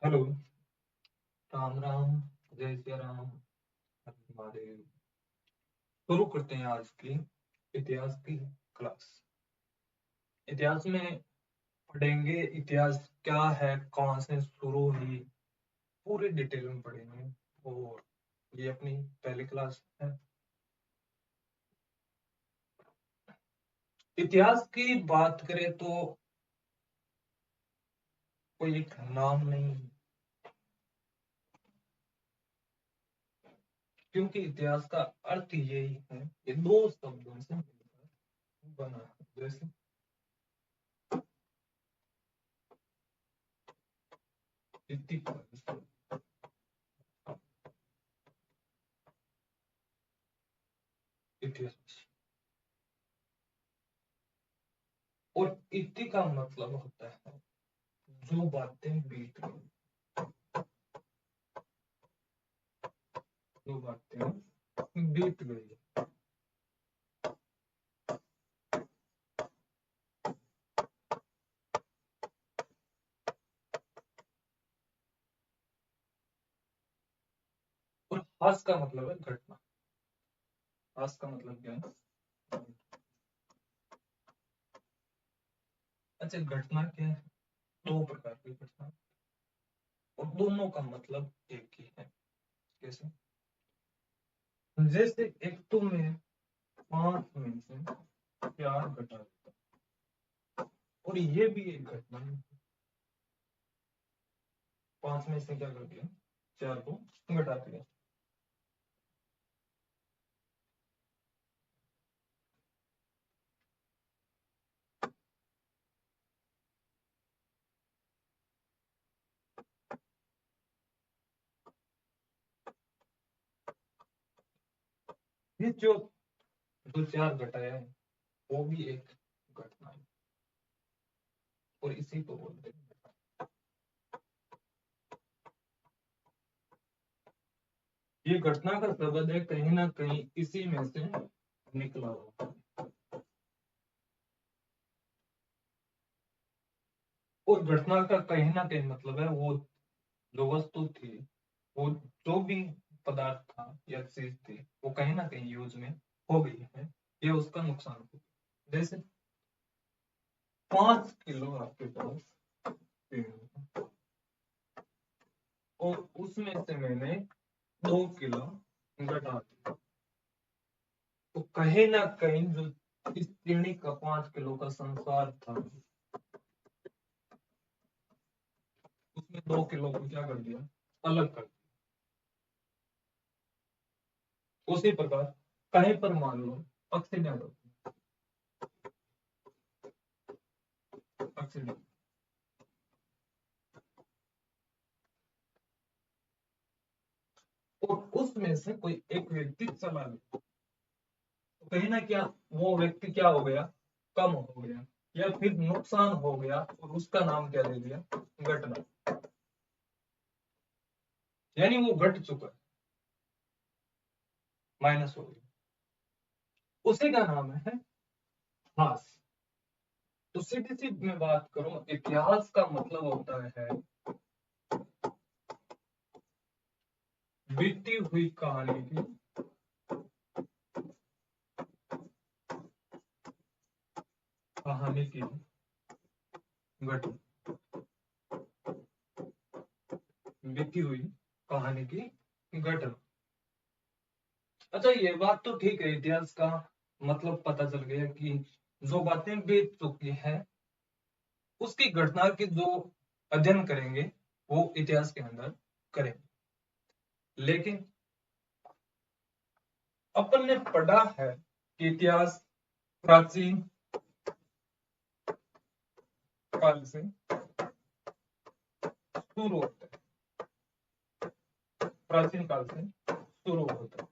Hello, Ram Ram, जय श्री राम, हर महादेव। शुरू करते हैं आज की इतिहास की क्लास। इतिहास में पढ़ेंगे इतिहास क्या है, कहाँ से शुरू हुई, पूरी डिटेल में पढ़ेंगे। और ये अपनी पहली क्लास है। इतिहास की बात करें तो कोई एक नाम नहीं, क्योंकि इतिहास का अर्थ यही है, ये दो शब्दों से मिलकर बना है। जैसे इतिहास, इतिहास और इति का मतलब होता है जो बातें बीत गई, जो बातें बीत गई। और हास का मतलब है घटना। हास का मतलब क्या है? अच्छा, घटना क्या है? दो प्रकार की घटना, और दोनों का मतलब एक ही है। कैसे? जैसे एक तो मैं 5 में से 4 घटा देता, और ये भी एक घटना है। 5 में से क्या कर दिया? 4 को घटा दिया। ये जो 4 घटाया है वो भी एक घटना है, और इसी को बोलते हैं। ये घटना का शब्द है, कहीं ना कहीं इसी में से निकला हुआ। और घटना का कहीं ना कहीं मतलब है वो जो वस्तु थी, वो जो भी पदार्थ था या चीज थी, वो कहीं ना कहीं यूज में हो गई है, ये उसका नुकसान हो गया। जैसे 5 किलो आपके पास पेड़, और उसमें से मैंने 2 किलो घटा दिया, तो कहीं ना कहीं जो इस श्रेणी का 5 किलो का संसार था, उसमें 2 किलो को क्या कर दिया? अलग कर दिया। उसी प्रकार कहीं पर मान लो एक्सीडेंट हो, एक्सीडेंट, और उसमें से कोई एक व्यक्ति चला गया, तो कहीं ना क्या वो व्यक्ति क्या हो गया? कम हो गया, या फिर नुकसान हो गया, और उसका नाम क्या दे दिया? घटना। यानी वो घट चुका है, माइनस हो गया, उसी का नाम है ह्रास। तो सीधी सी मैं बात करूं, इतिहास का मतलब होता है बीती हुई कहानी की, कहानी की घटना, बीती हुई कहानी की घटना। अच्छा, ये बात तो ठीक है, इतिहास का मतलब पता चल गया कि जो बातें बीत चुकी है उसकी घटना की जो अध्ययन करेंगे वो इतिहास के अंदर करेंगे। लेकिन अपन ने पढ़ा है कि इतिहास प्राचीन काल से शुरू होता है, प्राचीन काल से शुरू होता है।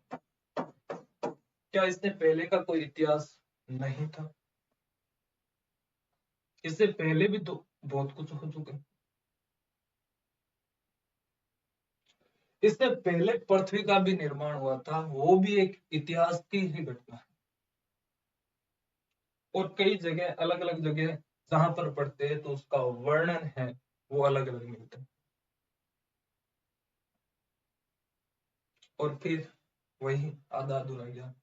क्या इससे पहले का कोई इतिहास नहीं था? इससे पहले भी तो बहुत कुछ हो चुका है। इससे पहले पृथ्वी का भी निर्माण हुआ था, वो भी एक इतिहास की ही घटना है। और कई जगह, अलग अलग जगह जहां पर पढ़ते हैं तो उसका वर्णन है वो अलग अलग मिलता है। और फिर वही आधा अधूरा ज्ञान।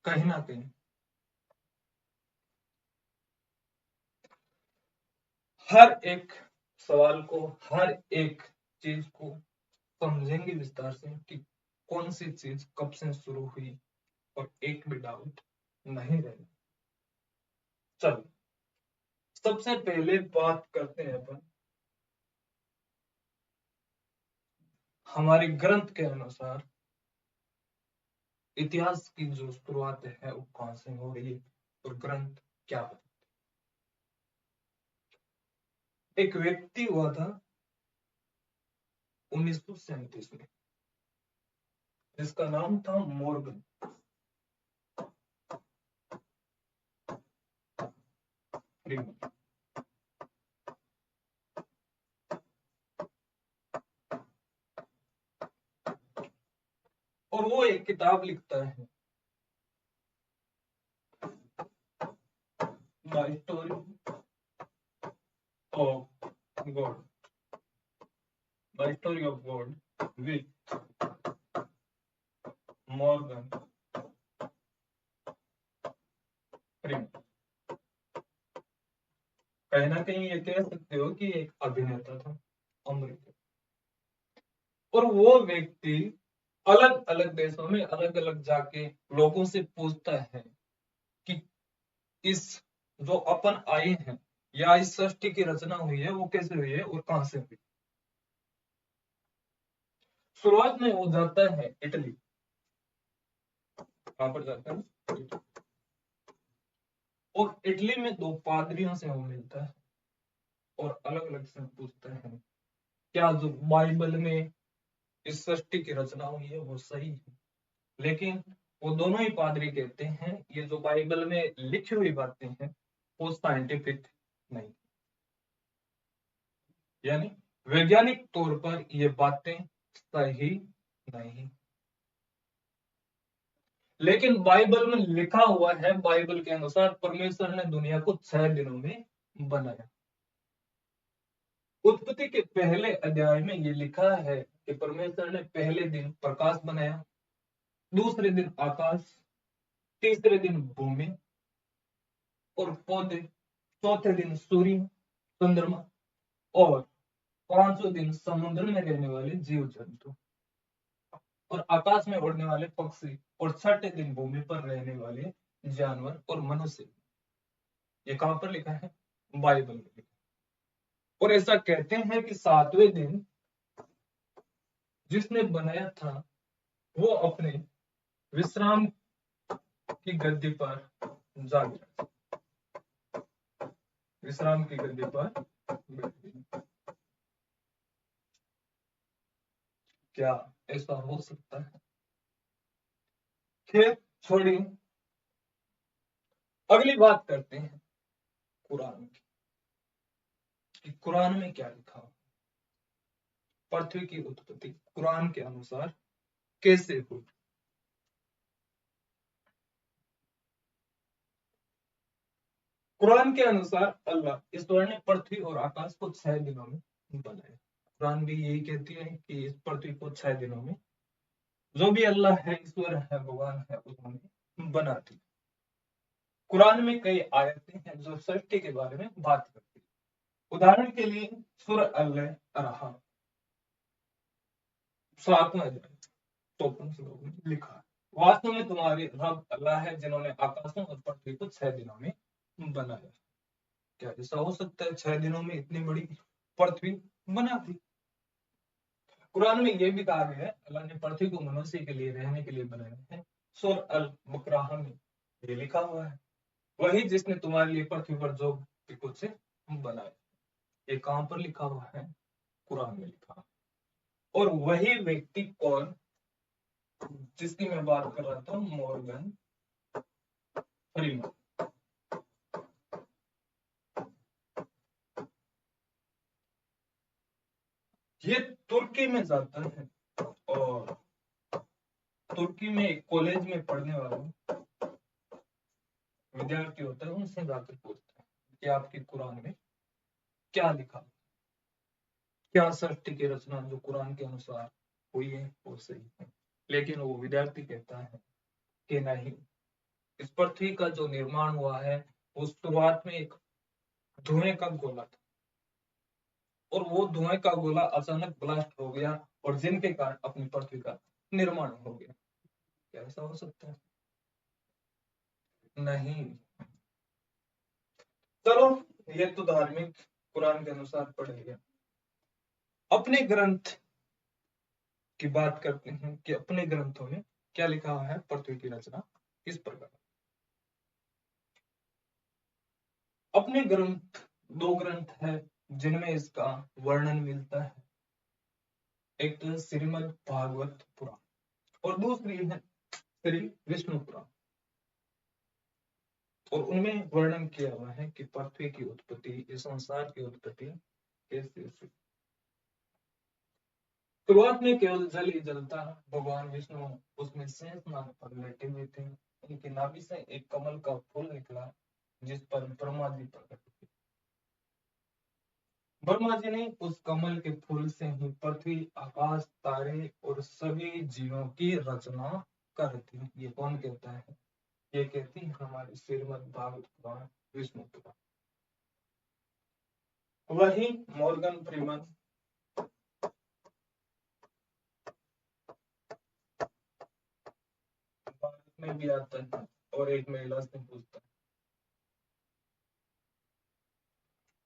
कहीं ना कहीं हर एक सवाल को, हर एक चीज को समझेंगे विस्तार से कि कौन सी चीज कब से शुरू हुई, और एक भी डाउट नहीं रहेगा। चलो सबसे पहले बात करते हैं अपन हमारे ग्रंथ के अनुसार इतिहास की जो शुरुआत है वो कहां से हो रही है और ग्रंथ क्या बताते। एक व्यक्ति हुआ था 1937 में, जिसका नाम था मॉर्गन फ्रीमैन। और वो एक किताब लिखता है, the story of God, the story of God with Morgan Freeman. कहीं ना कहीं ये कह सकते हो कि एक अभिनेता था अमेरिका। और वो व्यक्ति अलग अलग देशों में अलग अलग जाके लोगों से पूछता है कि इस जो अपन आए हैं या इस सृष्टि की रचना हुई है वो कैसे हुई है और कहां से हुई। शुरुआत में वो जाता है इटली। कहां पर जाता है? और इटली में दो पादरियों से वो मिलता है और अलग अलग से पूछता है क्या जो बाइबल में इस सृष्टि की रचना हुई है वो सही है। लेकिन वो दोनों ही पादरी कहते हैं ये जो बाइबल में लिखी हुई बातें हैं वो साइंटिफिक नहीं, यानी वैज्ञानिक तौर पर ये बातें सही नहीं। लेकिन बाइबल में लिखा हुआ है, बाइबल के अनुसार परमेश्वर ने दुनिया को 6 दिनों में बनाया। उत्पत्ति के पहले अध्याय में ये लिखा है कि परमेश्वर ने पहले दिन प्रकाश बनाया, दूसरे दिन आकाश, तीसरे दिन भूमि और पौधे, चौथे दिन सूर्य, चंद्रमा और पांचवें दिन समुद्र में रहने वाले जीव जंतु और आकाश में उड़ने वाले पक्षी और छठे दिन भूमि पर रहने वाले जानवर और मनुष्य। ये कहां पर लिखा है? बाइबल में लिखा। और ऐसा कहते हैं कि सातवें दिन जिसने बनाया था वो अपने विश्राम की गद्दी पर जा गिरा, विश्राम की गद्दी पर बैठ गया। क्या ऐसा हो सकता है? खैर छोड़िए, अगली बात करते हैं कुरान की कि कुरान में क्या लिखा हो। पृथ्वी की उत्पत्ति कुरान के अनुसार कैसे हुई? कुरान के अनुसार अल्लाह ईश्वर ने पृथ्वी और आकाश को 6 दिनों में बनाया। कुरान भी यही कहती है कि इस पृथ्वी को 6 दिनों में जो भी अल्लाह है, ईश्वर है, भगवान है, उन्होंने बना दी। कुरान में कई आयतें हैं जो सृष्टि के बारे में बात करती है। उदाहरण के लिए सूरह अल-रहमान 7वां अध्याय 54 श्लोक में लिखा है, वास्तव में तुम्हारे रब अल्लाह है जिन्होंने आकाशों और पृथ्वी को 6 दिनों में बनाया। क्या ऐसा हो सकता है 6 दिनों में इतनी बड़ी पृथ्वी बना दी? कुरान में यह भी कहा गया है अल्लाह ने पृथ्वी को मनुष्य के लिए रहने के लिए बनाया है। सूरह अल-बकरा में ये लिखा हुआ है, वही जिसने तुम्हारे लिए पृथ्वी पर जो भी कुछ बनाया। ये कहां पर लिखा हुआ है? कुरान में लिखा है। और वही व्यक्ति कौन जिसकी मैं बात कर रहा था, मॉर्गन फ्रीमैन। ये तुर्की में जाता है और तुर्की में एक कॉलेज में पढ़ने वाला विद्यार्थी होता है, उनसे जाकर पूछता है कि आपकी कुरान में क्या लिखा, क्या सृष्टि की रचना जो कुरान के अनुसार हुई है वो सही है। लेकिन वो विद्यार्थी कहता है कि नहीं, इस पृथ्वी का जो निर्माण हुआ है वो शुरुआत में एक धुएं का गोला था, और वो धुएं का गोला अचानक ब्लास्ट हो गया, और जिनके कारण अपनी पृथ्वी का निर्माण हो गया। क्या ऐसा हो सकता है? नहीं। चलो, ये तो धार्मिक कुरान के अनुसार पढ़ेगा। अपने ग्रंथ की बात करते हैं कि अपने ग्रंथों में क्या लिखा हुआ है, पृथ्वी की रचना किस प्रकार। अपने ग्रंथ, दो ग्रंथ है जिनमें इसका वर्णन मिलता है। एक तो श्रीमद् भागवत पुराण और दूसरी है श्री विष्णु पुराण, और उनमें वर्णन किया हुआ है कि पृथ्वी की उत्पत्ति, इस संसार की उत्पत्ति कैसे हुई। शुरुआत में केवल जल ही जल था। भगवान विष्णु उसमें शेष नाग पर लेटे हुए थे। उनकी नाभि से एक कमल का फूल निकला, जिस पर ब्रह्मा जी प्रकट हुए। ब्रह्मा जी ने उस कमल के फूल से ही पृथ्वी, आकाश, तारे और सभी जीवों की रचना कर दी। ये कौन कहता है? ये कहती है हमारी श्रीमद् भागवत पुराण, विष्णु पुराण। वही मॉर्गन फ्रीमन भारत में भी आता है और एक महिला से पूछता है।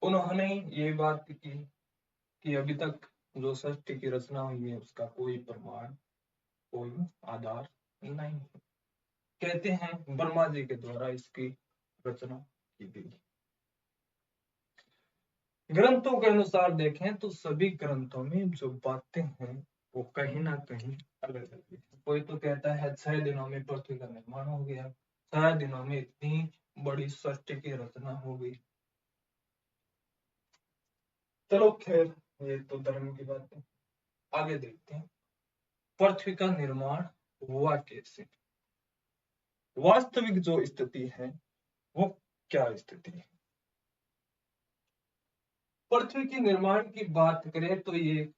उन्होंने ये बात की कि अभी तक जो सृष्टि की रचना हुई है उसका कोई प्रमाण, कोई आधार नहीं है। कहते हैं ब्रह्मा जी के द्वारा इसकी रचना की गई। ग्रंथों के अनुसार देखें तो सभी ग्रंथों में जो बातें हैं वो कहीं ना कहीं अलग अलग है। कोई तो कहता है 6 दिनों में पृथ्वी का निर्माण हो गया, 6 दिनों में इतनी बड़ी सृष्टि की रचना हो गई। चलो खैर, ये तो धर्म की बात है। आगे देखते हैं पृथ्वी का निर्माण हुआ कैसे। वास्तविक जो स्थिति है वो क्या स्थिति है। पृथ्वी के निर्माण की बात करें तो ये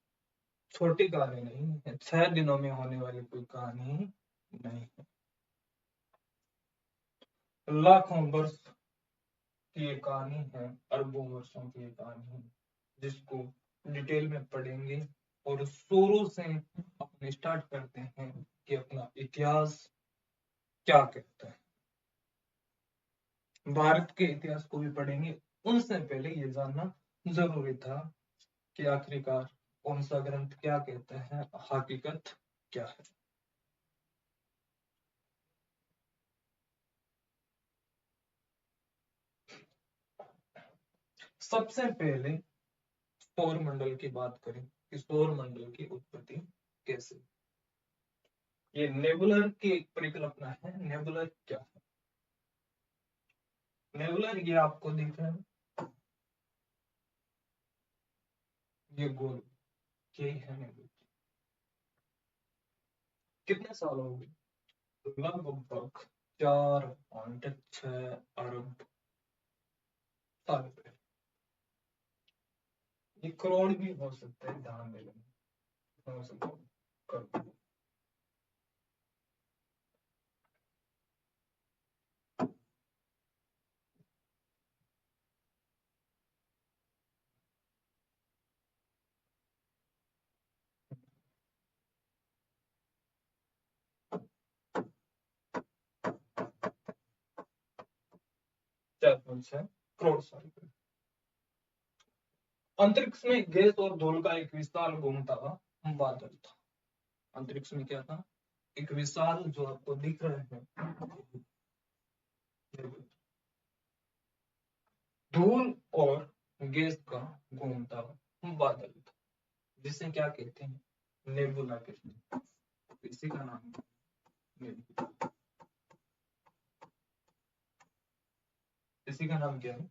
छोटी कहानी नहीं है, 6 दिनों में होने वाली कोई कहानी नहीं है। लाखों वर्ष की ये कहानी है, अरबों वर्षों की ये कहानी है, जिसको डिटेल में पढ़ेंगे और शुरू से अपने स्टार्ट करते हैं कि अपना इतिहास क्या कहता है। भारत के इतिहास को भी पढ़ेंगे। उनसे पहले ये जानना जरूरी था कि आखिरकार कौन सा ग्रंथ क्या कहता है, हकीकत क्या है। सबसे पहले सौर मंडल की बात करें कि सौर मंडल की उत्पत्ति कैसे। ये नेबुलर की एक परिकल्पना है। नेबुलर क्या है? नेबुलर ये आपको दिख रहा है, ये गोल, यही है नेबुलर। कितने साल हो गए? लगभग 4.6 अरब साल पहले। ये करोड़ भी हो सकता है, ध्यान में लेना हो सकता है करोड़। चार पॉइंट छह करोड़ साल पहले अंतरिक्ष में गैस और धूल का एक विशाल घूमता हुआ बादल था। अंतरिक्ष में क्या था? एक विशाल, जो आपको दिख रहे हैं, धूल और गैस का घूमता हुआ बादल था, जिसे क्या कहते हैं? नेबुला कहते हैं। इसी का नाम है नेबुला। इसी का नाम क्या है?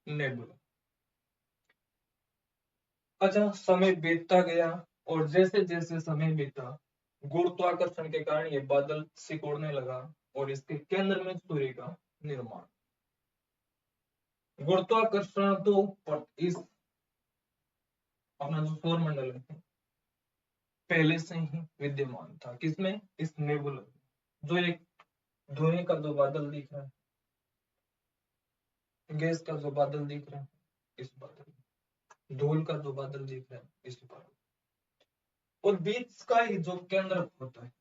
नेबुला। अच्छा, समय बीतता गया और जैसे जैसे समय बीता, गुरुत्वाकर्षण के कारण ये बादल सिकुड़ने लगा और इसके केंद्र में सूर्य का निर्माण। गुरुत्वाकर्षण तो इस अपना जो सौर मंडल है पहले से ही विद्यमान था। किसमें? इस नेबुला, जो एक धुएं का जो बादल दिख रहा है, गैस का जो बादल दिख रहा है, इस बादल, धूल का जो बादल दिख रहा है, इस बादल, और बीच का ही जो केंद्र होता है,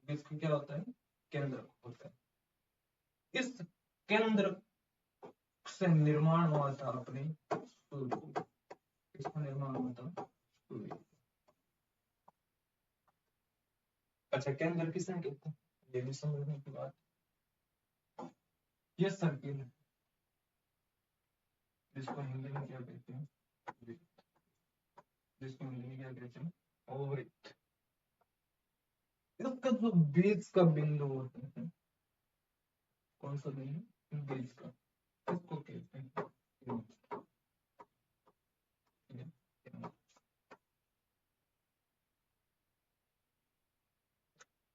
बीच का क्या होता है? केंद्र होता है। इस केंद्र से निर्माण हुआ था अपने सूर्य। इसका निर्माण हुआ था सूर्य। अच्छा, केंद्र किसे कहते हैं? ये भी समझने की बात। ये सर्किल है, जिसको हिंदी में क्या कहते हैं? जिसको हिंदी में क्या कहते हैं? ओवृत्त। इसका जो बीच का बिंदु होता है, कौन सा बिंदु? बीच का, इसको कहते हैं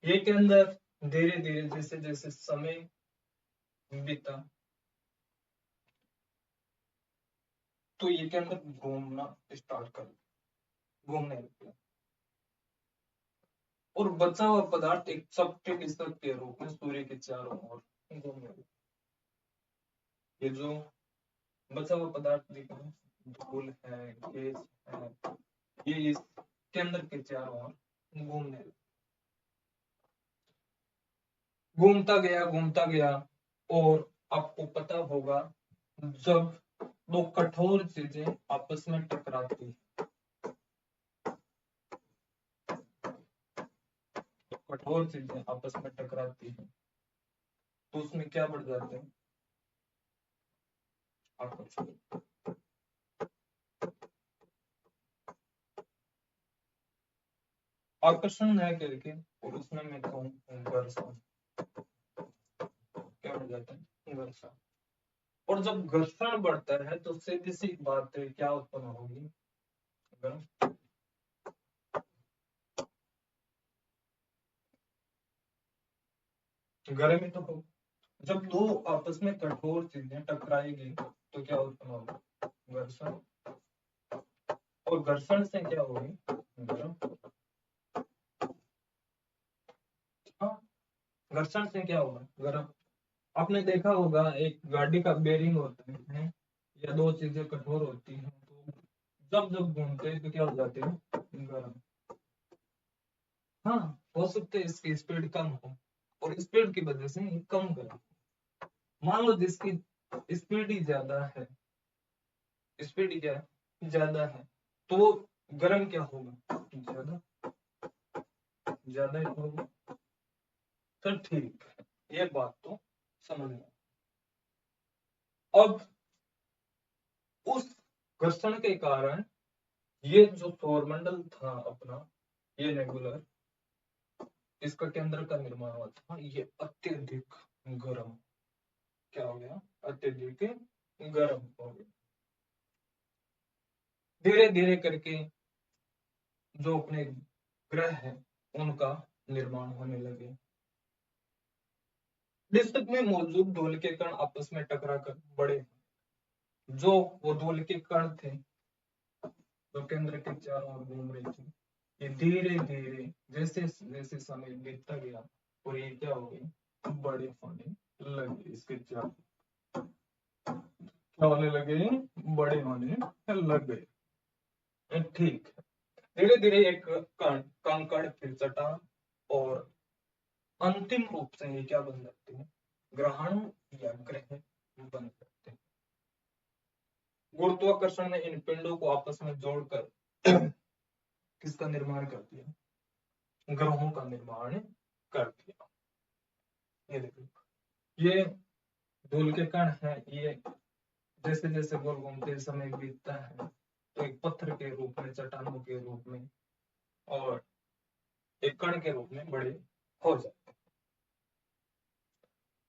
ये के अंदर धीरे धीरे जैसे जैसे समय बीता, तो ये के अंदर घूमना स्टार्ट कर, घूमने लगता, और बचा हुआ पदार्थ एक चपटे डिस्क के रूप में सूर्य के चारों ओर घूमने लगता। ये जो बचा हुआ पदार्थ दिख रहा है, धूल है, गैस है, ये इस केंद्र के चारों ओर घूमने लगता, घूमता गया, और आपको पता होगा जब दो कठोर चीजें आपस में टकराती, कठोर चीजें आपस में टकराती है, तो उसमें क्या बढ़ जाते हैं? आकर्षण। आकर्षण है करके, और उसमें मैं कहूँ घर्षण। क्या बढ़ जाता है? घर्षण। और जब घर्षण बढ़ता है तो सीधी सी बात है, क्या उत्पन्न होगी? गर्मी तो हो। जब दो आपस में कठोर चीजें टकराएगी तो क्या उत्पन्न होगा? घर्षण। और घर्षण से क्या होगी? गर्म। हाँ, घर्षण से क्या होगा? गर्म। आपने देखा होगा एक गाड़ी का बेरिंग होता है, या दो चीजें कठोर होती हैं, तो जब जब घूमते हैं तो क्या हो जाते हैं? गर्म। हाँ, हो सकता है इसकी स्पीड कम हो, और स्पीड की वजह से ये कम गर्म। मान लो जिसकी स्पीड ही ज्यादा है, स्पीड क्या है? ज्यादा है, तो वो गर्म क्या होगा? ज्यादा, ज्यादा ही होगा। तो ठीक है, ये बात तो समझ में। अब उस घर्षण के कारण ये जो सौरमंडल था अपना, ये नेबुलर, इसका केंद्र का निर्माण हुआ था, ये अत्यधिक गर्म क्या हो गया? अत्यधिक गर्म हो गया। धीरे धीरे करके जो अपने ग्रह है उनका निर्माण होने लगे। डिस्क में मौजूद धूल के कण आपस में टकरा कर बड़े, जो वो धूल के कण थे जो केंद्र के चारों ओर घूम रहे थे, ये धीरे धीरे जैसे जैसे समय बीतता गया, और ये क्या हो गए? बड़े होने लगे। इसके चार क्या होने लगे? बड़े होने लग गए। ठीक है। धीरे धीरे एक कण, कंकड़, फिर चट्टान, और अंतिम रूप से ये क्या बन जाते हैं? ग्रहाणु या ग्रह बन सकते हैं। गुरुत्वाकर्षण ने इन पिंडों को आपस में जोड़कर किसका निर्माण कर दिया? ग्रहों का निर्माण कर दिया। ये देखो, ये धूल के कण है, ये जैसे जैसे गोल घूमते समय बीतता है तो एक पत्थर के रूप में, चट्टानों के रूप में, और एक कण के रूप में बड़े हो जाते,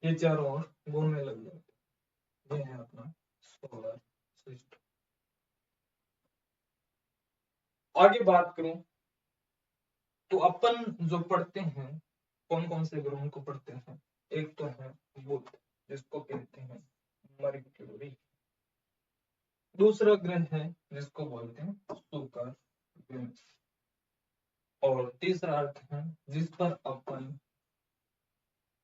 ये चारों ओर घूमने लग जाते। ये है अपना सोलर सिस्टम। आगे बात करूं तो अपन जो पढ़ते हैं, कौन कौन से ग्रहों को पढ़ते हैं? एक तो है बुध, जिसको कहते हैं मर्क्यूरी। दूसरा ग्रह है जिसको बोलते हैं शुक्र, वेनस। और तीसरा अर्थ है जिस पर अपन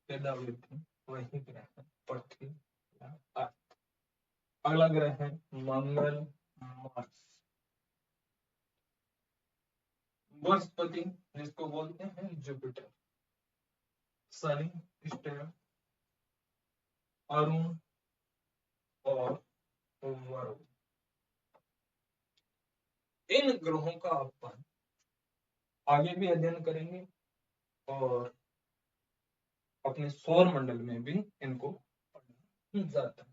पैदा हुए थे वही ग्रह है पृथ्वी या अर्थ। अगला ग्रह है मंगल मार्स। बृहस्पति जिसको बोलते हैं जुपिटर, शनि, स्टेन, अरुण और वरुण। इन ग्रहों का अपन आगे भी अध्ययन करेंगे और अपने सौर मंडल में भी इनको पढ़ा जाता है।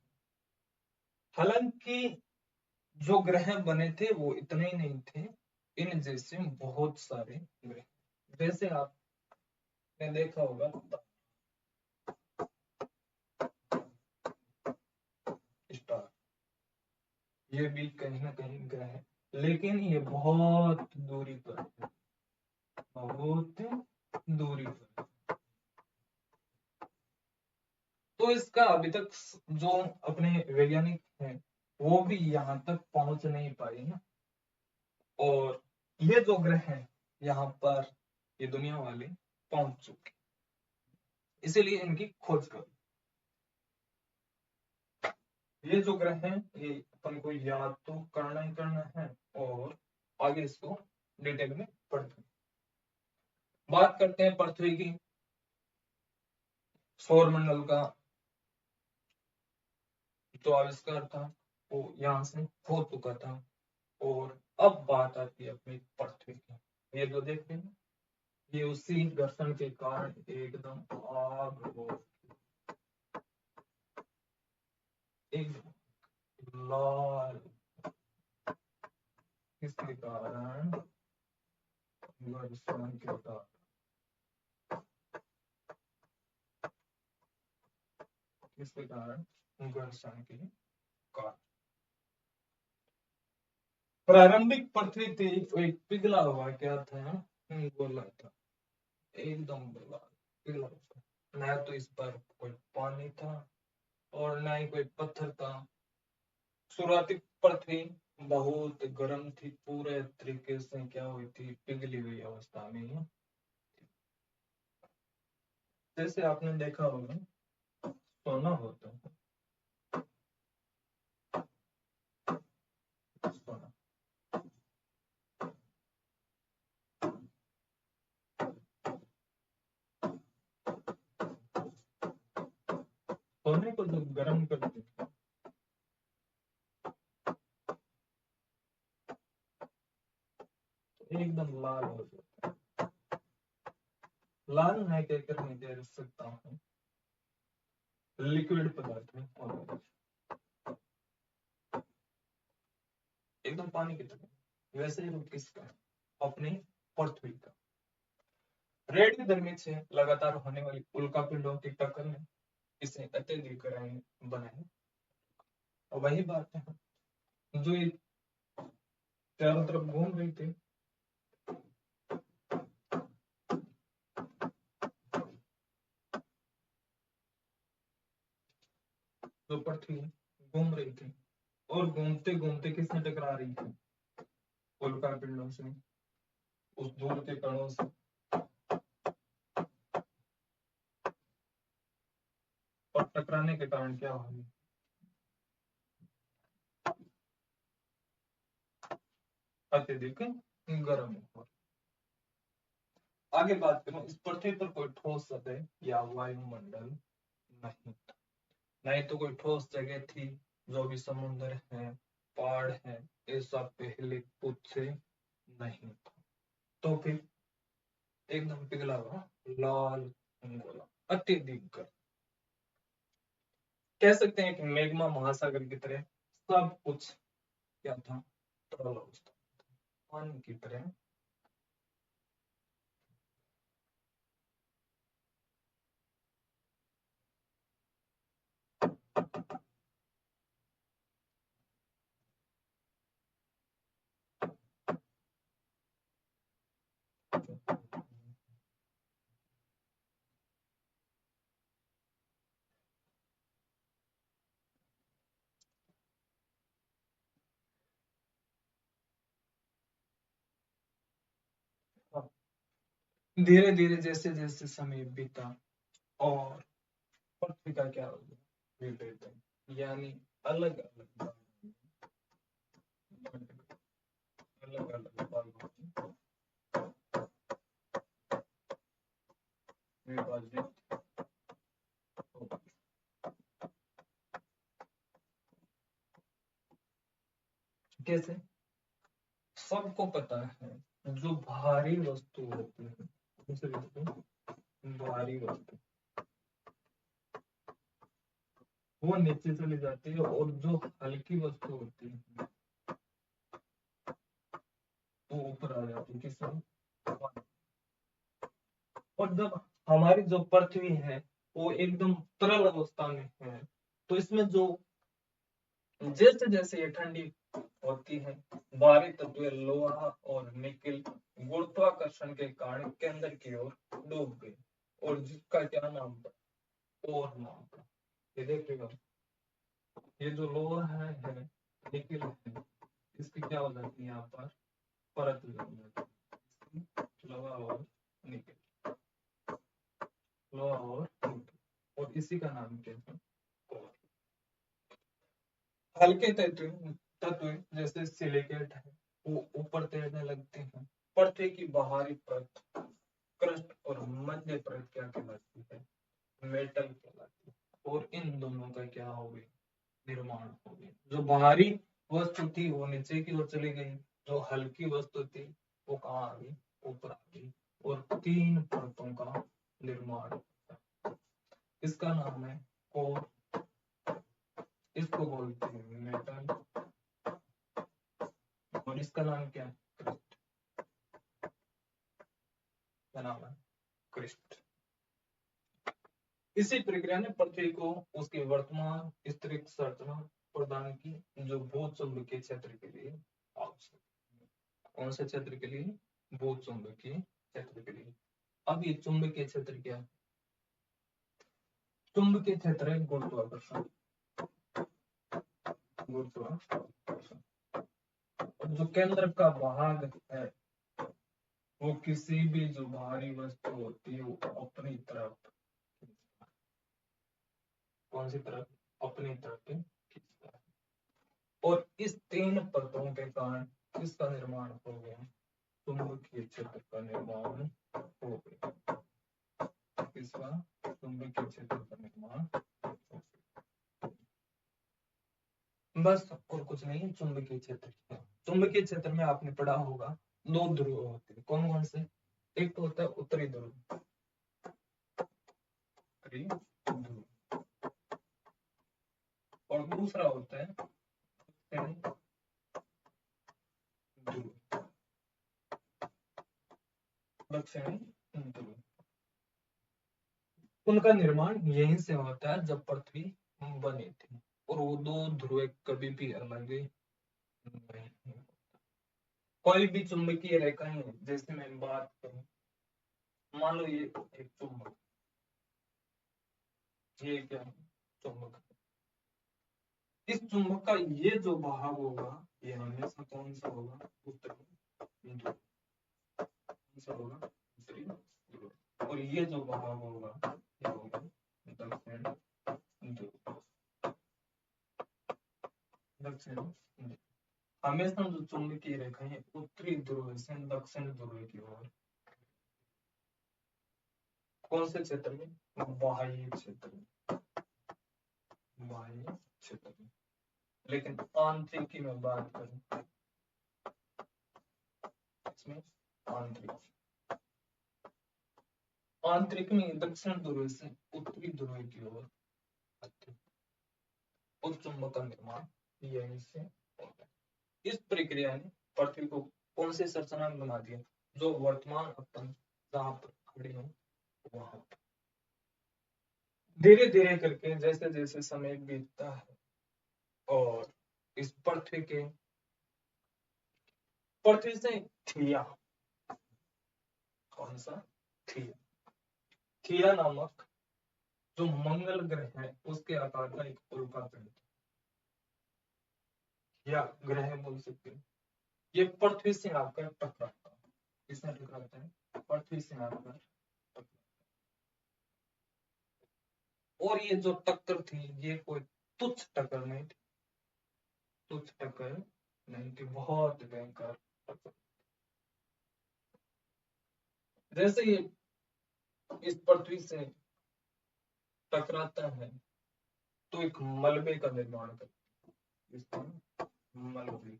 हालांकि जो ग्रह बने थे वो इतने ही नहीं थे, इन जैसे बहुत सारे ग्रह। जैसे आपने देखा होगा स्टार, ये भी कहीं ना कहीं ग्रह है, लेकिन ये बहुत दूरी पर है, बहुत दूरी पर। तो इसका अभी तक जो अपने वैज्ञानिक हैं वो भी यहाँ तक पहुंच नहीं पाए ना। और ये जो ग्रह हैं यहाँ पर ये दुनिया वाले पहुंच चुके, इसीलिए इनकी खोज करो। ये जो ग्रह हैं ये अपन को याद तो करना ही करना है और आगे इसको डिटेल में पढ़ते हैं। बात करते हैं पृथ्वी की। सौर मंडल का जो आविष्कार था वो यहाँ से हो चुका था और अब बात आती है अपनी पृथ्वी की। ये जो देखते हैं ये उसी घर्षण के कारण एकदम आग हो, एकदम लाल, किसके कारण? घर्षण के कारण। किसके कारण? घर्षण के कारण। प्रारंभिक पृथ्वी थी वो एक पिघला हुआ क्या था, गोला था, एकदम पिघला हुआ। ना तो इस पर कोई पानी था और ना ही कोई पत्थर था। शुरुआती पृथ्वी बहुत गर्म थी, पूरे तरीके से क्या हुई थी, पिघली हुई अवस्था में। जैसे आपने देखा होगा सोना होता है, सोना सोने को जब गर्म करते हैं तो एकदम लाल हो जाता है। लाल मैं कहकर नहीं दे सकता हूँ, लिक्विड पदार्थ है एकदम पानी की तरह। वैसे ही रूप किसका? अपनी पृथ्वी का। रेडियो धर्मी से लगातार होने वाली उल्का पिंडों की टक्कर ने इसे अत्यधिक बनाए। और वही बात है जो चारों तरफ घूम रही थी, जो पृथ्वी घूम रही थी और घूमते घूमते किसने टकरा रही थी? उल्का पिंडों से, उस दूर के कणों से। और टकराने के कारण क्या होगी? अत्यधिक गर्म हो। आगे बात करूं, इस पृथ्वी पर कोई ठोस सतह या वायुमंडल नहीं था। नहीं तो कोई ठोस जगह थी, जो भी समुद्र है, पहाड़ है, ऐसा पहले खुद से नहीं था। तो फिर एकदम पिघला हुआ लाल गोला, अत्यधिक गर्म। कह सकते हैं कि मैग्मा महासागर की तरह सब कुछ क्या था? तरल अवस्था, पानी की तरह। धीरे धीरे जैसे जैसे समय बीता और पृथ्वी का क्या हो गया, विभेदन, यानी अलग अलग अलग अलग भागों में विभाजित हो गई। कैसे? सबको पता है जो भारी वस्तु होती है, दूसरी वस्तु भारी वस्तु, वो नीचे चली जाती है और जो हल्की वस्तु होती है वो ऊपर आ जाती है। किसमें? और जब हमारी जो पृथ्वी है वो एकदम तरल अवस्था में है, तो इसमें जो जैसे जैसे ये ठंडी होती है, भारी तत्व लोहा और निकल गुरुत्वाकर्षण के कारण केंद्र की ओर डूब गए और जिसका क्या नाम था? और नाम था। ये देखिएगा, ये जो लोहा है निकल है, इसकी क्या हो जाती है यहाँ पर परत जम जाती है। लोहा और निकल, लोहा और निकल, और इसी का नाम क्या है? हल्के तत्व जैसे सिलिकेट है वो ऊपर तैरने लगते हैं। पृथ्वी की बाहरी परत, क्रस्ट और मध्य परत क्या कहलाती है? मेटल कहलाती है। और इन दोनों का क्या हो गया? निर्माण हो गया। जो बाहरी वस्तु थी वो नीचे की ओर चली गई, जो हल्की वस्तु थी वो कहाँ आ गई? ऊपर आ गई, और तीन परतों का निर्माण होता है। इसका नाम है कोर, इसको बोलते हैं मेटल, और इसका नाम क्या है? क्रिस्ट। क्या नाम है? क्रिस्ट। इसी प्रक्रिया ने पृथ्वी को उसकी वर्तमान स्तरीय संरचना प्रदान की, जो भूचुंबकीय क्षेत्र के लिए आवश्यक है। कौन से क्षेत्र के लिए? भूचुंबकीय क्षेत्र के लिए। अब ये चुंबकीय क्षेत्र क्या है? चुंबकीय क्षेत्र है गुरुत्वाकर्षण, गुरुत्वाकर्षण। और जो केंद्र का भाग है वो किसी भी जो भारी वस्तु होती है वो अपनी तरफ, कौन सी तरफ? अपनी तरफ खींचता है। और इस तीन परतों के कारण किसका निर्माण हो गया? चुंबकीय क्षेत्र का निर्माण हो गया। किसका? चुंबकीय क्षेत्र का निर्माण हो गया। बस और कुछ नहीं। चुंबकीय क्षेत्र, चुंबकीय क्षेत्र में आपने पढ़ा होगा दो ध्रुव होते हैं। कौन कौन से? एक तो होता है उत्तरी ध्रुव, उत्तरी ध्रुव, और दूसरा होता है दक्षिणी ध्रुव, दक्षिणी ध्रुव। उनका निर्माण यहीं से होता है जब पृथ्वी बनी थी, और वो दो ध्रुव कभी भी अलग नहीं। कोई भी चुंबकीय रेखा है, जैसे मैं बात करूं, मान लो ये एक चुंबक, ये क्या है? चुंबक। इस चुंबक का ये जो भाग होगा ये हमेशा कौन सा होगा? उत्तरी ध्रुव। कौन सा होगा? उत्तरी ध्रुव। और ये जो भाग होगा ये होगा दक्षिण ध्रुव, दक्षिण ध्रुव। हमेशा जो चुंबकीय रेखा है उत्तरी ध्रुव से दक्षिण ध्रुव की ओर, कौन से क्षेत्र में? बाह्य क्षेत्र में, बाह्य क्षेत्र में। लेकिन आंतरिक की मैं बात करूं, इसमें आंतरिक, आंतरिक में दक्षिण ध्रुव से उत्तरी ध्रुव की ओर और चुंबक का निर्माण यहीं से होता है। इस प्रक्रिया ने पृथ्वी को कौन से संरचना में बना दिया? जो वर्तमान अपन जहां पर खड़े हैं वहां पर। धीरे धीरे करके जैसे जैसे समय बीतता है और इस पृथ्वी से थिया, कौन सा? थिया, थिया नामक जो मंगल ग्रह है उसके आकार का एक उल्का पिंड, या ग्रह बोल सकते हैं, ये पृथ्वी से आकर टकराता है। किससे टकराता है? पृथ्वी से आकर, और ये जो टक्कर थी ये कोई तुच्छ टक्कर नहीं थी, तुच्छ टक्कर नहीं थी, बहुत भयंकर टक्कर। जैसे ये इस पृथ्वी से टकराता है तो एक मलबे का निर्माण करता है, इसका मलबे,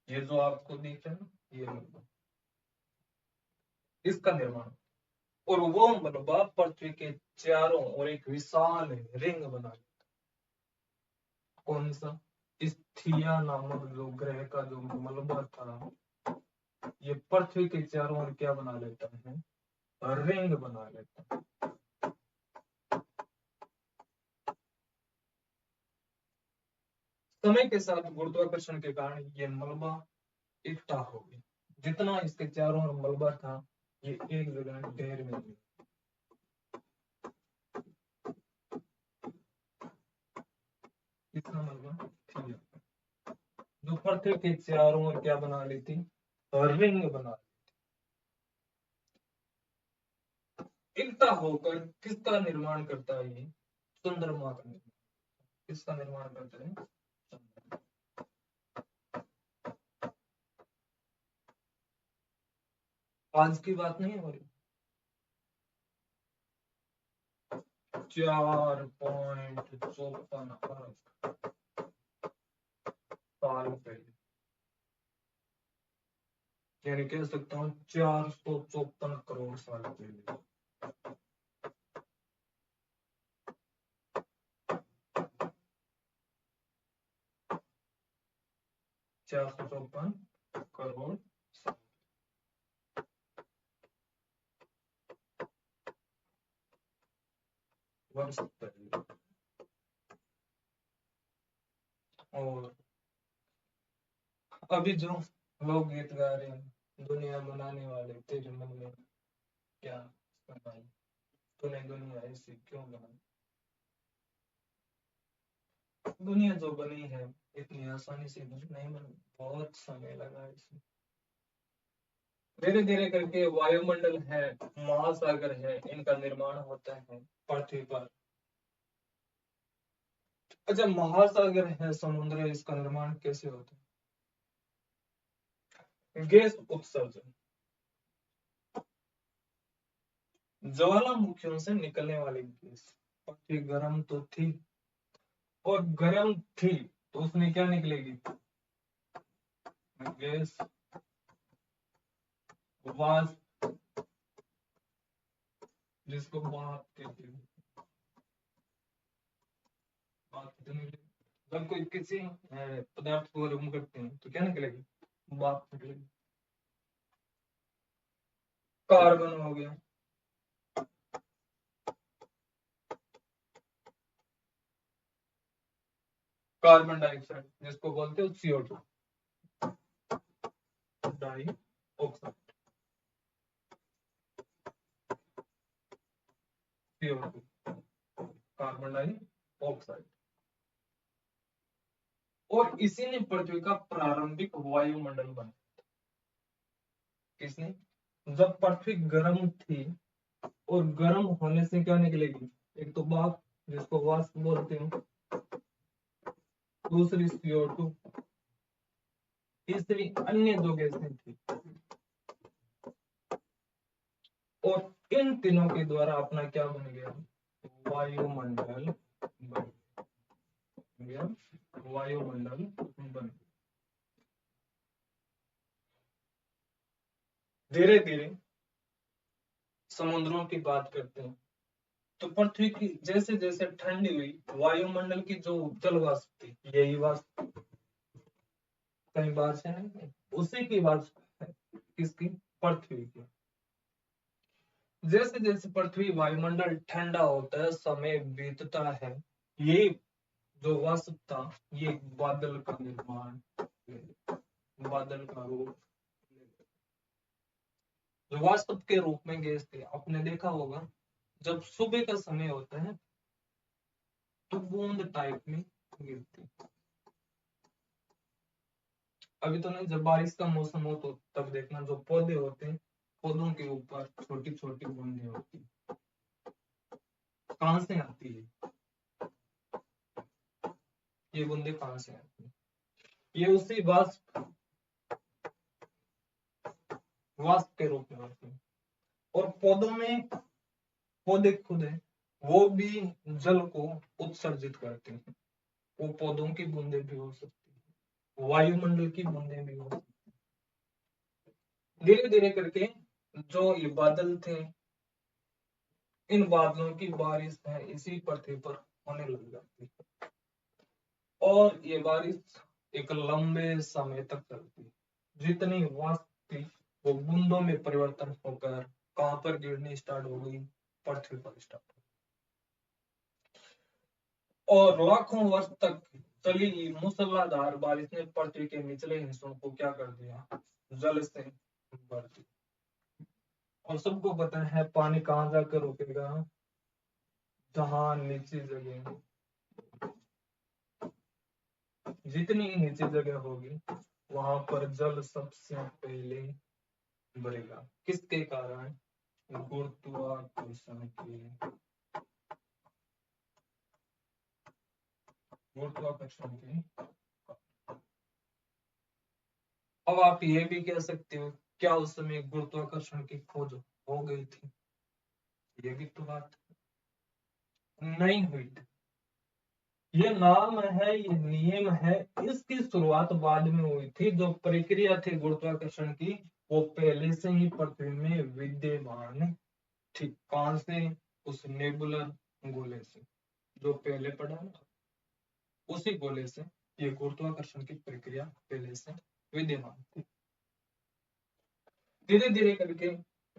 ये जो आपको दिख रहा है ना, ये मलबा, इसका निर्माण, और वो मलबा पृथ्वी के चारों ओर एक विशाल रिंग बना लेता। कौन सा? इस थिया नामक जो ग्रह का जो मलबा था, ये पृथ्वी के चारों ओर क्या बना लेता है? रिंग बना लेता है। समय के साथ गुरुत्वाकर्षण के कारण ये मलबा इकट्ठा हो गया, जितना इसके चारों ओर मलबा था ये एक जगह ढेर में गया। कितना मलबा थिया, जो पृथ्वी के चारों ओर क्या बना लेती? रिंग बना, इकट्ठा होकर किसका निर्माण करता है? ये चंद्रमा का निर्माण, किसका निर्माण करता है? चंद्रमा। आज की बात नहीं हो रही, 4.54 अरब साल पहले, यानी कह सकता हूँ 454 करोड़ साल पहले। चार सौ चौपन करोड़ वर्ष पहले। और अभी जो लोग गीत गा रहे हैं, दुनिया बनाने वाले तेरे मन में क्या बनाई, तूने दुनिया ऐसी क्यों बनाई? दुनिया जो बनी है इतनी आसानी से नहीं बनी, बहुत समय लगा इसमें। धीरे धीरे करके वायुमंडल है, महासागर है, इनका निर्माण होता है पृथ्वी पर। अच्छा, महासागर है, समुद्र है, इसका निर्माण कैसे होता है? गैस उत्सर्जन, ज्वालामुखियों से निकलने वाली गैस। पृथ्वी गर्म तो थी, और गर्म थी तो उसमें क्या निकलेगी? गैस, वाष्प, जिसको भाप कहते हैं। जब कोई किसी पदार्थ को गर्म करते हैं तो क्या निकलेगी? भाप निकलेगी। कार्बन हो गया, कार्बन डाइऑक्साइड, जिसको बोलते हो CO2, dioxide, CO2, carbon dioxide. और इसी ने पृथ्वी का प्रारंभिक वायुमंडल बनाया। किसने? जब पृथ्वी गर्म थी, और गर्म होने से क्या निकलेगी? एक तो भाप, जिसको वाष्प बोलते हैं, दूसरी CO2, तीसरी अन्य दो गैसें थी, और इन तीनों के द्वारा अपना क्या बन गया? वायुमंडल बन गया, वायुमंडल बन गया। धीरे धीरे समुद्रों की बात करते हैं तो पृथ्वी की जैसे जैसे ठंडी हुई, वायुमंडल की जो जल वाष्प थी, यही वाष्प कहीं बाहर से नहीं, उसी की वाष्प है। किसकी? पृथ्वी की। जैसे जैसे पृथ्वी वायुमंडल ठंडा होता है, समय बीतता है, ये जो वाष्प था ये बादल का निर्माण, बादल का रूप, जो वाष्प के रूप में गैस थे। आपने देखा होगा जब सुबह का समय होता है तो बूंद टाइप में गिरती, अभी तो नहीं, जब बारिश का मौसम हो तो तब देखना, जो पौधे होते हैं पौधों के ऊपर छोटी छोटी बूंदें होती है। कहां से आती है ये बूंदे, कहां से आती है? ये उसी वाष्प के रूप में होती है। और पौधों में, पौधे खुद है वो भी जल को उत्सर्जित करते हैं। वो पौधों की बूंदे भी हो सकती है, वायुमंडल की बूंदे भी हो सकती है। धीरे धीरे करके जो ये बादल थे, इन बादलों की बारिश है इसी पृथ्वी पर होने लग जाती है, और ये बारिश एक लंबे समय तक चलती है। जितनी वाष्प थी वो बूंदों में परिवर्तन होकर कहां पर गिरनी स्टार्ट हो गई? पृथ्वी पर स्टार्ट हो गई। और लाखों वर्ष तक चली मूसलाधार बारिश ने पृथ्वी के निचले हिस्सों को क्या कर दिया? जल से भर दिया। और सबको पता है पानी कहां जाकर रुकेगा? जहां नीचे जगह, जितनी नीचे जगह होगी वहां पर जल सबसे पहले भरेगा। किसके कारण? गुरुत्वाकर्षण के, गुरुत्वाकर्षण के। अब आप ये भी कह सकते हो, क्या उस समय गुरुत्वाकर्षण की खोज हो गई थी? ये भी तो बात नहीं हुई थी। ये नाम है, ये नियम है, इसकी शुरुआत बाद में हुई थी। जो प्रक्रिया थी गुरुत्वाकर्षण की वो पहले से ही पृथ्वी में विद्यमान थी। कहां से? उस नेबुलर गोले से, जो पहले पढ़ा ना, उसी गोले से ये गुरुत्वाकर्षण की प्रक्रिया पहले से विद्यमान थी। धीरे धीरे करके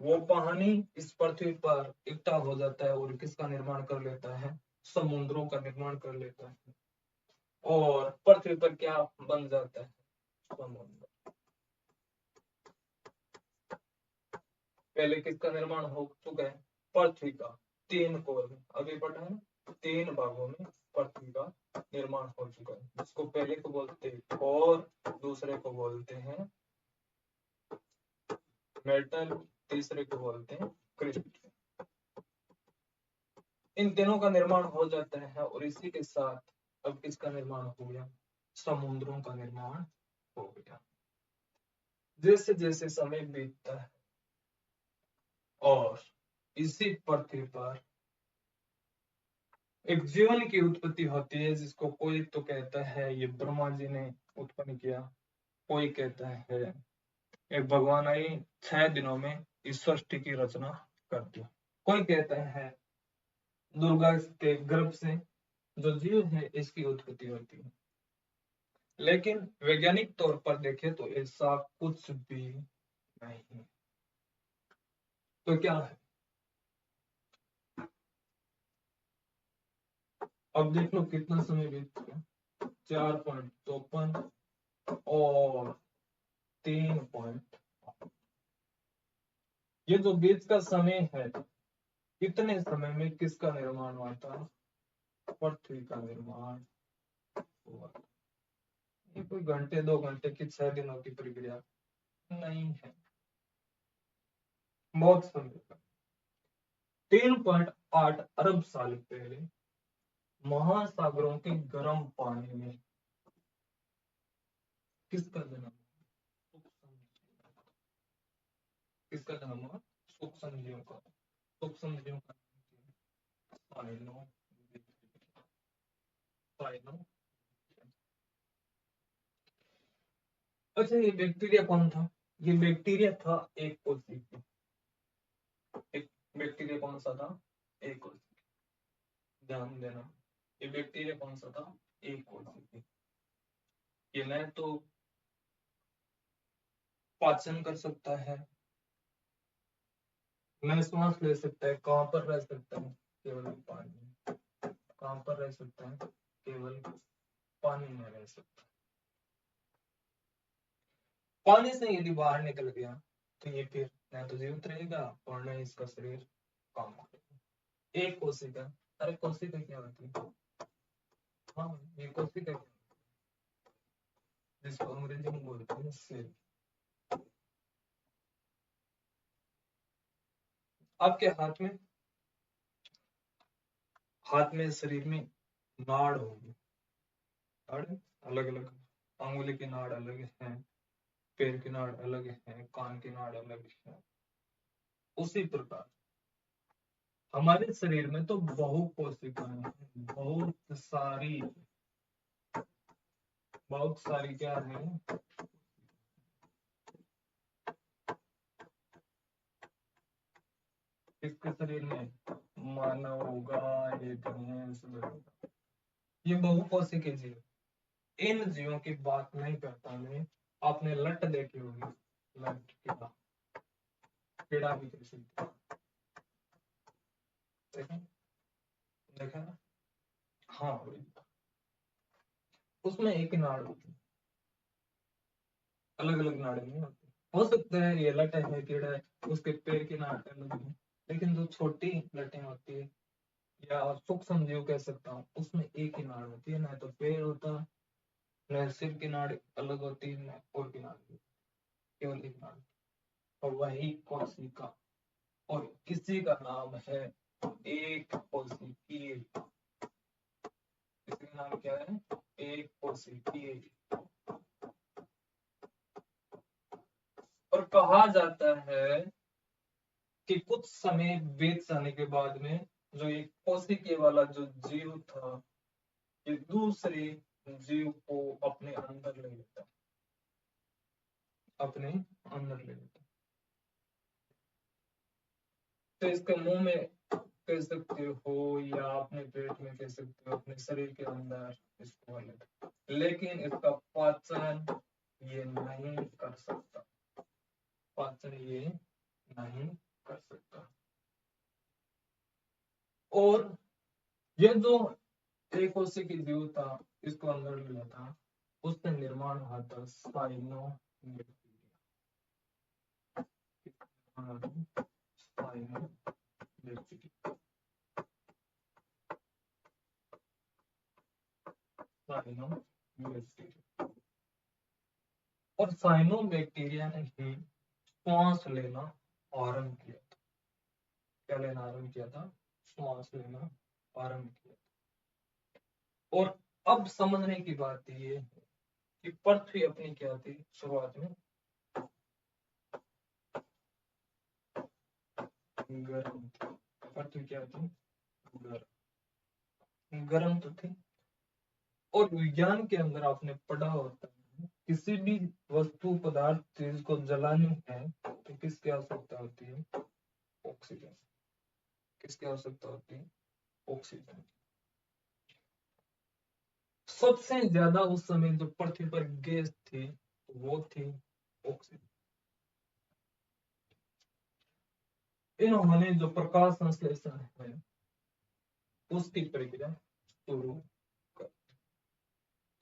वो पानी इस पृथ्वी पर इकट्ठा हो जाता है और किसका निर्माण कर लेता है? समुद्रों का निर्माण कर लेता है, और पृथ्वी पर क्या बन जाता है? समुद्र। पहले किसका निर्माण हो चुका है? पृथ्वी का। 3 कोर में, अभी पढ़ा है, 3 भागों में पृथ्वी का निर्माण हो चुका है, जिसको पहले को बोलते हैं कोर, दूसरे को बोलते हैं मेटल, तीसरे को बोलते हैं क्रिस्टल। इन तीनों का निर्माण हो जाता है, और इसी के साथ अब किसका निर्माण हो गया? समुद्रों का निर्माण हो गया। जैसे जैसे समय बीतता है और इसी पृथ्वी पर एक जीवन की उत्पत्ति होती है, जिसको कोई तो कहता है ये ब्रह्मा जी ने उत्पन्न किया, कोई कहता है एक भगवान आई 6 दिनों में इस सृष्टि की रचना कर दी, कोई कहता है दुर्गा के गर्भ से जो जीव है इसकी उत्पत्ति होती है। लेकिन वैज्ञानिक तौर पर देखें तो ऐसा कुछ भी नहीं। तो क्या है? अब देख लो कितना समय बीत गया, 4.54 और 3. ये जो बीच का समय है, इतने समय में किसका निर्माण हुआ था? पृथ्वी का निर्माण हुआ। ये कोई घंटे 2 घंटे की 6 दिनों की प्रक्रिया नहीं है, बहुत समय का। 3.8 अरब साल पहले महासागरों के गर्म पानी में किसका जन्म? किसका जन्म हुआ? सूक्ष्म जीवों का। सूक्ष्म जीवों का साइनो, साइनो। अच्छा, ये बैक्टीरिया कौन था? ये बैक्टीरिया था एक कोशिकी। एक बैक्टीरिया कौन सा था? एक कोशिकी। ध्यान देना, ये बैक्टीरिया कौन सा था? एक कोशिकी। ये न तो पाचन कर सकता है, न श्वास ले सकता है। कहां पर रह सकता है? केवल पानी में। कहां पर रह सकता है? केवल पानी में रह सकता है। पानी से यदि बाहर निकल गया तो ये फिर न तो जीवित रहेगा और न इसका शरीर काम करेगा। एक कोशिका, अरे कोशिका क्या होती है? हाँ, ये कोशिका क्या? जिसको अंग्रेजी में बोलते हैं सेल। आपके हाथ में शरीर में नाड़ होगी, नाड़ अलग अलग, अंगुली की नाड़ अलग है, पैर की नाड़ अलग है, कान की नाड़ अलग है। उसी प्रकार हमारे शरीर में तो बहु कोशिकाएं हैं, बहुत सारी क्या है, किसके शरीर में, मानव, गाय, भैंस, ये बहुकोशिकीय जीव। इन जीवों की बात नहीं करता मैं, आपने लट देखी होगी, लट कीड़ा, कीड़ा भी कह सकते हैं। देखा देखा ना, हाँ उसमें एक ही नाड़ होती है, अलग अलग नाड़े नहीं होती। हो सकता है ये लट है, कीड़ा है, उसके पैर की नाड़ अलग है, लेकिन जो छोटी लटें होती है या सूक्ष्म जीव कह सकता हूँ, उसमें एक ही नाड़ होती है, ना तो पैर होता, न सिर की नाड़ अलग होती है, न और की नाड़, केवल एक नाड़, और वही कोशिका। और किसी का नाम है एक कोशिकीय, इसका नाम क्या है, एक कोशिकीय। और कहा जाता है कि कुछ समय बीत जाने के बाद में जो एक कोशिकीय वाला जो जीव था, ये दूसरे जीव को अपने अंदर ले लेता, अपने अंदर ले लेता। तो इसके मुंह में कह सकते हो या अपने पेट में कह सकते हो, अपने शरीर के अंदर इसको अलग, लेकिन इसका पाचन ये नहीं कर सकता, पाचन ये नहीं कर सकता। और ये जो एक कोशिकीय जीव था, इसको अंदर लिया था, उससे निर्माण हुआ था साइनोबैक्टीरिया। और साइनोबैक्टीरिया ने ही श्वास लेना आरंभ किया था। क्या लेना आरंभ किया था, श्वास लेना आरंभ किया था। और अब समझने की बात ये है कि पृथ्वी अपनी क्या थी शुरुआत में, गर्म थी। पृथ्वी क्या थी, गर्म तो थी। और विज्ञान के अंदर आपने पढ़ा होता है, किसी भी वस्तु पदार्थ चीज को जलानी है तो किसकी आवश्यकता होती है, ऑक्सीजन। किसकी आवश्यकता होती है, ऑक्सीजन। सबसे ज्यादा उस समय जो पृथ्वी पर गैस थी वो थी ऑक्सीजन। इन्होंने जो प्रकाश संश्लेषण है उसकी प्रक्रिया शुरू कर।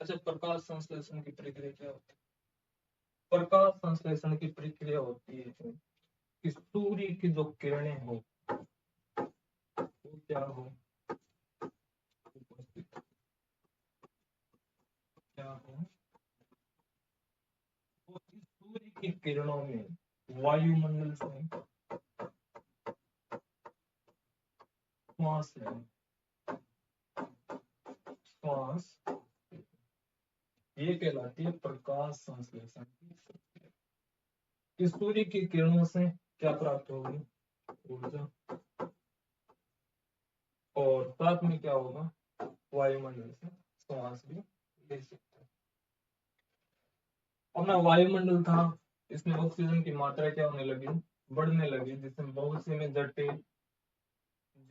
अच्छा, प्रकाश संश्लेषण की प्रक्रिया क्या होती है, प्रकाश संश्लेषण की प्रक्रिया होती है कि सूर्य की जो किरणें हो वो क्या हो, उपस्थित क्या हो, वो इस सूर्य की किरणों में वायुमंडल से श्वास लें, श्वास, ये कहलाती है प्रकाश संश्लेषण की प्रक्रिया। कि सूर्य की किरणों से क्या प्राप्त होगी, ऊर्जा, और साथ में क्या होगा, वायुमंडल से श्वास भी ले सकते हैं। अपना वायुमंडल था, इसमें ऑक्सीजन की मात्रा क्या होने लगी, बढ़ने लगी, जिसमें बहुत सी में जटिल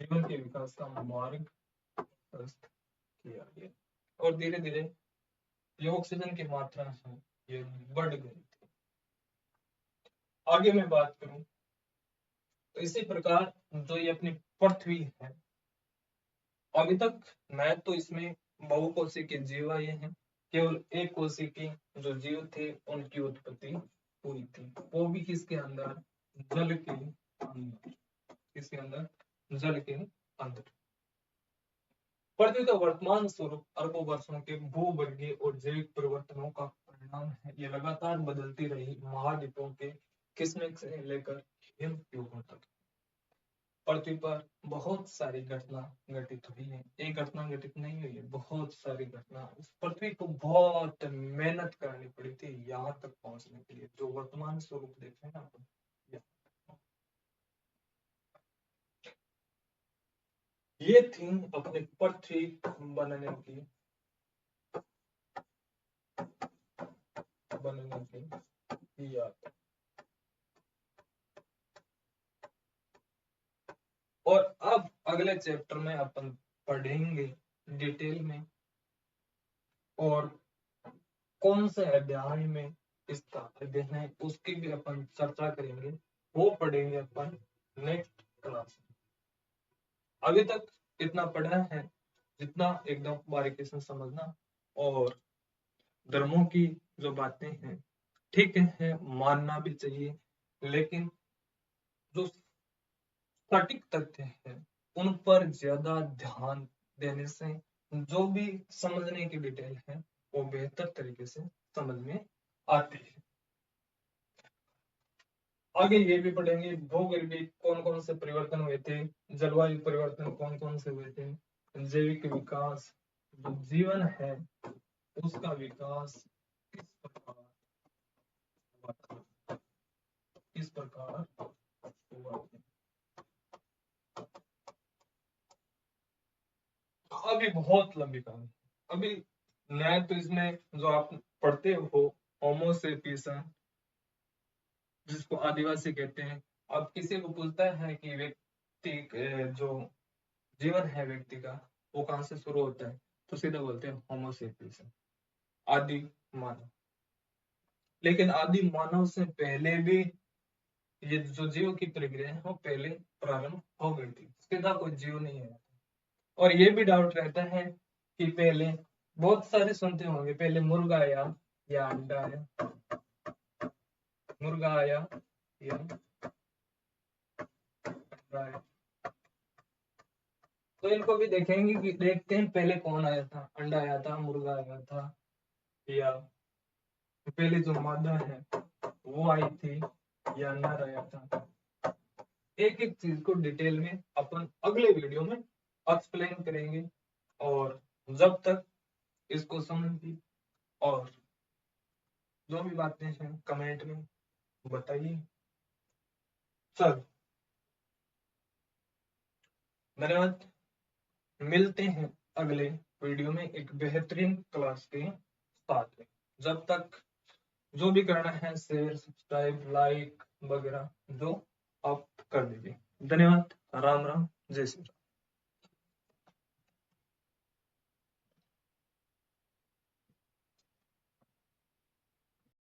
जीवन के विकास का मार्ग प्रशस्त किया गया। और धीरे धीरे ये ऑक्सीजन की मात्रा है ये बढ़ गई थी। आगे मैं बात करूं तो इसी प्रकार जो ये अपनी पृथ्वी है, अभी तक मैं तो इसमें बहुकोशिकीय जीव आए हैं, केवल एक कोशिकीय जो जीव थे उनकी उत्पत्ति हुई थी, वो भी किसके अंदर, जल के अंदर। किसके अंदर, जल के अंदर। पृथ्वी का वर्तमान स्वरूप अरबों वर्षों के भूवर्गीय और जैविक परिवर्तनों का नाम है, ये लगातार बदलती रही महाद्वीपों के किस्में से लेकर हिम युगों तक। पृथ्वी पर बहुत सारी घटना घटित हुई है, एक घटना घटित नहीं हुई है, बहुत सारी घटना। इस पृथ्वी को बहुत मेहनत करनी पड़ी थी यहाँ तक पहुंचने के लिए, जो वर्तमान स्वरूप देख रहे हैं ना अपन। ये थी अपनी पृथ्वी बनने की याद। और अब अगले चैप्टर में अपन पढ़ेंगे डिटेल में, और कौन से अध्याय में इसका अध्ययन है उसकी भी अपन चर्चा करेंगे, वो पढ़ेंगे अपन नेक्स्ट क्लास में। अभी तक इतना पढ़ा है जितना एकदम बारीकी से समझना, और धर्मों की जो बातें हैं ठीक है मानना भी चाहिए, लेकिन जो सटीक तथ्य हैं उन पर ज्यादा ध्यान देने से जो भी समझने की डिटेल है वो बेहतर तरीके से समझ में आती है। आगे ये भी पढ़ेंगे भूगर्भीय कौन कौन से परिवर्तन हुए थे, जलवायु परिवर्तन कौन कौन से हुए थे, जैविक विकास, जो जीवन है उसका विकास किस प्रकार हुआ। अभी बहुत लंबी कहानी, अभी नया तो इसमें जो आप पढ़ते हो होमोसेपियन, जिसको आदिवासी कहते हैं। अब किसी को पूछता है कि व्यक्ति जो जीवन है व्यक्ति का वो कहाँ से शुरू होता है, तो सीधा बोलते हैं होमोसेपियन, आदि मानव। लेकिन आदि मानव से पहले भी ये जो जीव की प्रक्रिया है वो पहले प्रारंभ हो गई थी, सीधा कोई जीव नहीं है। और ये भी डाउट रहता है कि पहले, बहुत सारे सुनते होंगे, पहले मुर्गा आया या अंडा आया, मुर्गा आया या अंडा आया। तो इनको भी देखेंगे कि देखते हैं पहले कौन आया था, अंडा आया था, मुर्गा आया था, या पहले जो मादा है वो आई थी या नर आया था। एक एक चीज को डिटेल में अपन अगले वीडियो में एक्सप्लेन करेंगे, और जब तक इसको समझिए और जो भी बातें हैं कमेंट में बताइए। चलो धन्यवाद, मिलते हैं अगले वीडियो में एक बेहतरीन क्लास के साथ में। जब तक जो भी करना है शेयर सब्सक्राइब लाइक वगैरह जो आप कर दीजिए। धन्यवाद, राम राम, जय श्री राम।